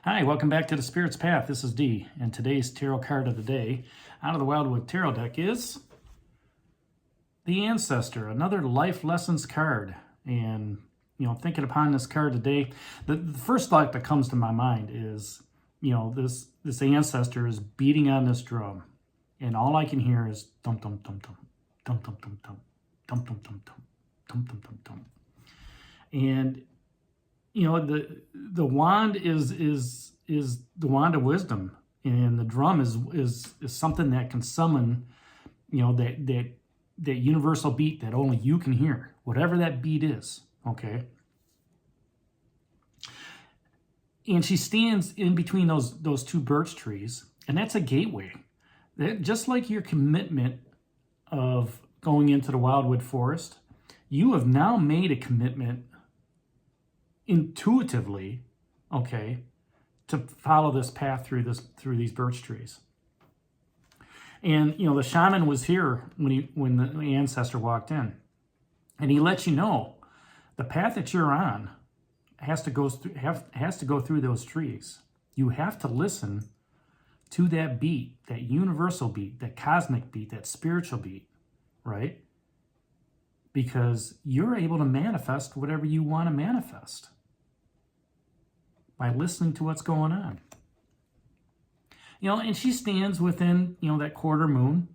Hi, welcome back to the Spirit's Path. This is Dee, and today's tarot card of the day out of the Wildwood Tarot deck is the Ancestor, another life lessons card. And, thinking upon this card today, the first thought that comes to my mind is, this Ancestor is beating on this drum, and all I can hear is dum dum dum dum, dum dum dum dum, dum dum dum dum, dum dum dum dum. And the wand is the wand of wisdom, and the drum is something that can summon that universal beat that only you can hear, whatever that beat is. Okay. And she stands in between those two birch trees, and that's a gateway. That, just like your commitment of going into the wildwood forest, you have now made a commitment intuitively, okay, to follow this path through these birch trees. And the shaman was here when the Ancestor walked in, and he lets you know the path that you're on has to go through those trees. You have to listen to that beat, that universal beat, that cosmic beat, that spiritual beat, right? Because you're able to manifest whatever you want to manifest by listening to what's going on. And she stands within, that quarter moon.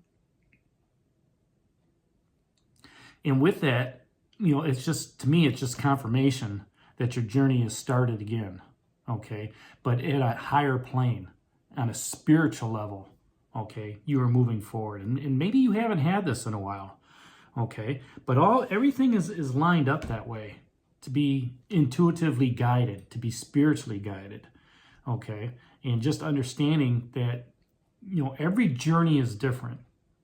And with that, it's just confirmation that your journey has started again, okay? But at a higher plane, on a spiritual level, okay? You are moving forward. And maybe you haven't had this in a while, okay? But everything is lined up that way, to be intuitively guided, to be spiritually guided, okay? And just understanding that, every journey is different.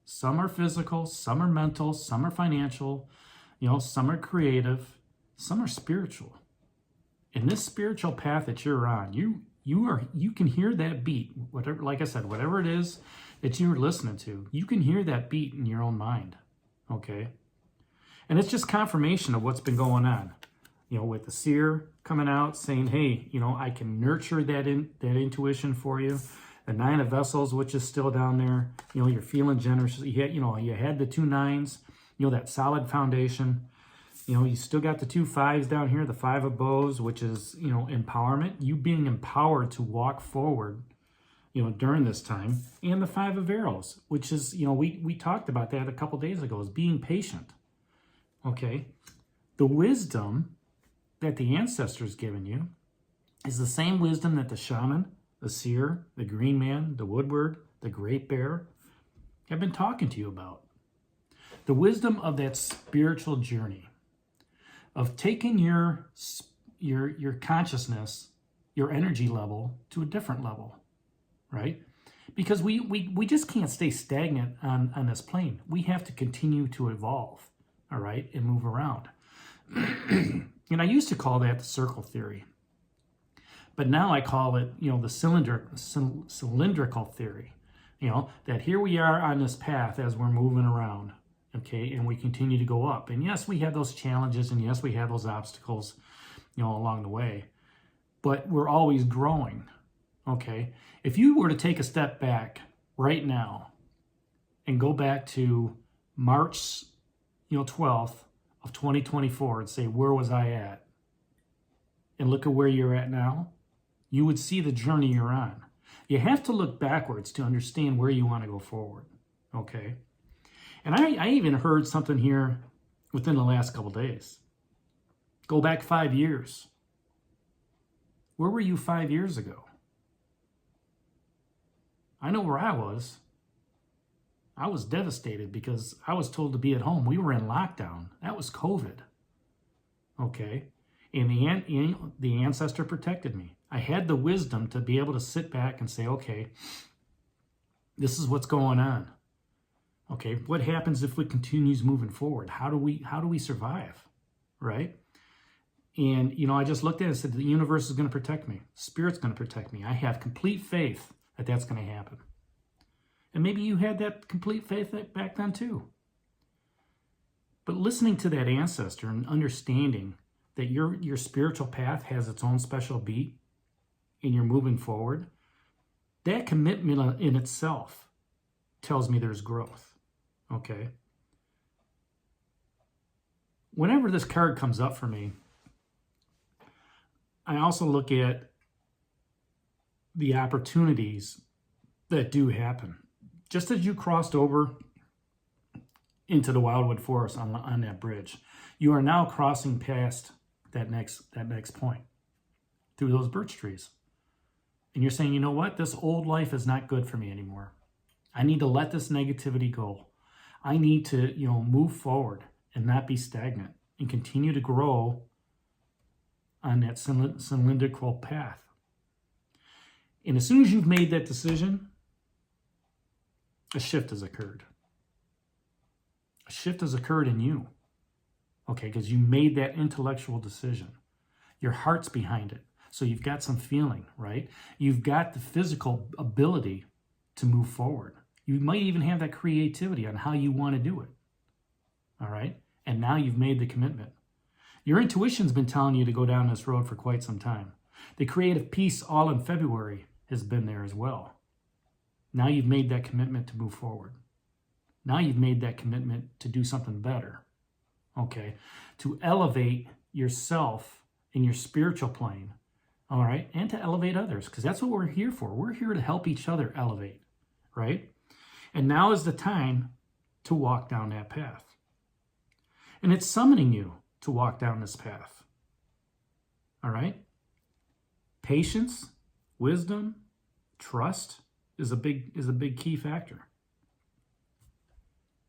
Some are physical, some are mental, some are financial, some are creative, some are spiritual. In this spiritual path that you're on, you can hear that beat, whatever, like I said, whatever it is that you're listening to, you can hear that beat in your own mind, okay? And it's just confirmation of what's been going on. With the seer coming out saying, hey, I can nurture that intuition for you. The 9 of Vessels, which is still down there, you're feeling generous. You had the 2 9s, that solid foundation. You still got the 2 5s down here, the 5 of Bows, which is, empowerment. You being empowered to walk forward, during this time. And the 5 of Arrows, which is, we talked about that a couple days ago, is being patient. Okay. The wisdom that the Ancestor's given you is the same wisdom that the shaman, the seer, the green man, the woodward, the great bear have been talking to you about. The wisdom of that spiritual journey, of taking your consciousness, your energy level to a different level, right? Because we just can't stay stagnant on this plane. We have to continue to evolve, all right, and move around. And I used to call that the circle theory. But now I call it, the cylindrical theory. That here we are on this path as we're moving around, okay, and we continue to go up. And yes, we have those challenges, and yes, we have those obstacles, along the way. But we're always growing, okay? If you were to take a step back right now and go back to March, 12th, of 2024 and say, where was I at? And look at where you're at now, you would see the journey you're on. You have to look backwards to understand where you want to go forward, okay? And I even heard something here within the last couple days. Go back 5 years. Where were you 5 years ago? I know where I was. I was devastated because I was told to be at home. We were in lockdown. That was COVID. Okay? And the Ancestor protected me. I had the wisdom to be able to sit back and say, okay, this is what's going on. Okay, what happens if it continues moving forward? How do we survive? Right? And, I just looked at it and said, the universe is going to protect me. Spirit's going to protect me. I have complete faith that that's going to happen. And maybe you had that complete faith back then too. But listening to that Ancestor and understanding that your spiritual path has its own special beat, and you're moving forward, that commitment in itself tells me there's growth, okay? Whenever this card comes up for me, I also look at the opportunities that do happen. Just as you crossed over into the Wildwood Forest on that bridge, you are now crossing past that next point through those birch trees. And you're saying, you know what? This old life is not good for me anymore. I need to let this negativity go. I need to, move forward and not be stagnant and continue to grow on that cylindrical path. And as soon as you've made that decision, a shift has occurred. A shift has occurred in you. Okay, because you made that intellectual decision. Your heart's behind it. So you've got some feeling, right? You've got the physical ability to move forward. You might even have that creativity on how you want to do it. All right? And now you've made the commitment. Your intuition's been telling you to go down this road for quite some time. The creative piece all in February has been there as well. Now you've made that commitment to move forward. Now you've made that commitment to do something better. Okay? To elevate yourself in your spiritual plane. All right? And to elevate others, because that's what we're here for. We're here to help each other elevate, right? And now is the time to walk down that path. And it's summoning you to walk down this path. All right? Patience, wisdom, trust is a big key factor.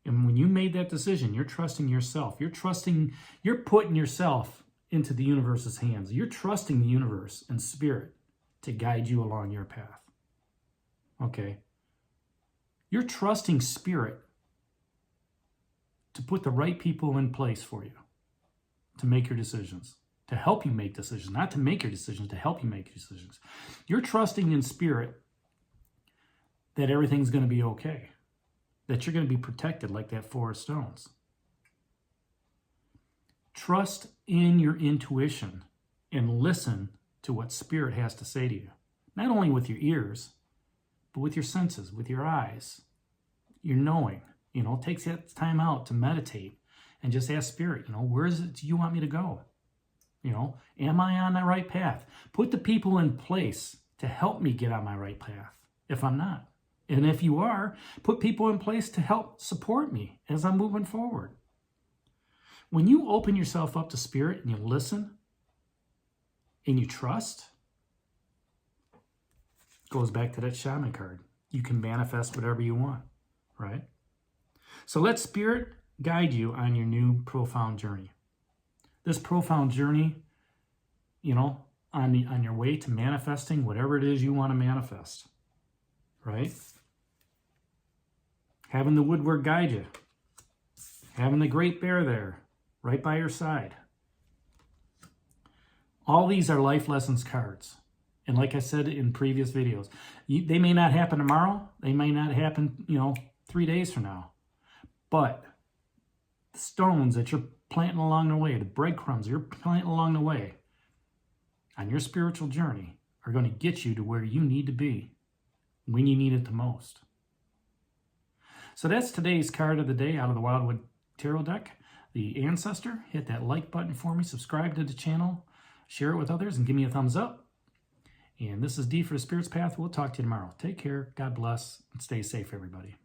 And when you made that decision, you're trusting yourself. You're putting yourself into the universe's hands. You're trusting the universe and spirit to guide you along your path. Okay? You're trusting spirit to put the right people in place for you to make your decisions, to help you make decisions, not to make your decisions, to help you make your decisions. You're trusting in spirit that everything's going to be okay, that you're going to be protected like that 4 stones. Trust in your intuition and listen to what spirit has to say to you. Not only with your ears, but with your senses, with your eyes, your knowing. Take that time out to meditate and just ask spirit, where is it you want me to go? Am I on the right path? Put the people in place to help me get on my right path if I'm not. And if you are, put people in place to help support me as I'm moving forward. When you open yourself up to spirit and you listen and you trust, it goes back to that shaman card. You can manifest whatever you want, right? So let spirit guide you on your new profound journey. This profound journey, on your way to manifesting whatever it is you want to manifest, right? Having the woodwork guide you. Having the Great Bear there, right by your side. All these are life lessons cards. And like I said in previous videos, they may not happen tomorrow. They may not happen, 3 days from now. But the stones that you're planting along the way, the breadcrumbs you're planting along the way on your spiritual journey are going to get you to where you need to be when you need it the most. So that's today's card of the day out of the Wildwood Tarot deck, the Ancestor. Hit that like button for me, subscribe to the channel, share it with others, and give me a thumbs up. And this is D for the Spirit's Path. We'll talk to you tomorrow. Take care, God bless, and stay safe, everybody.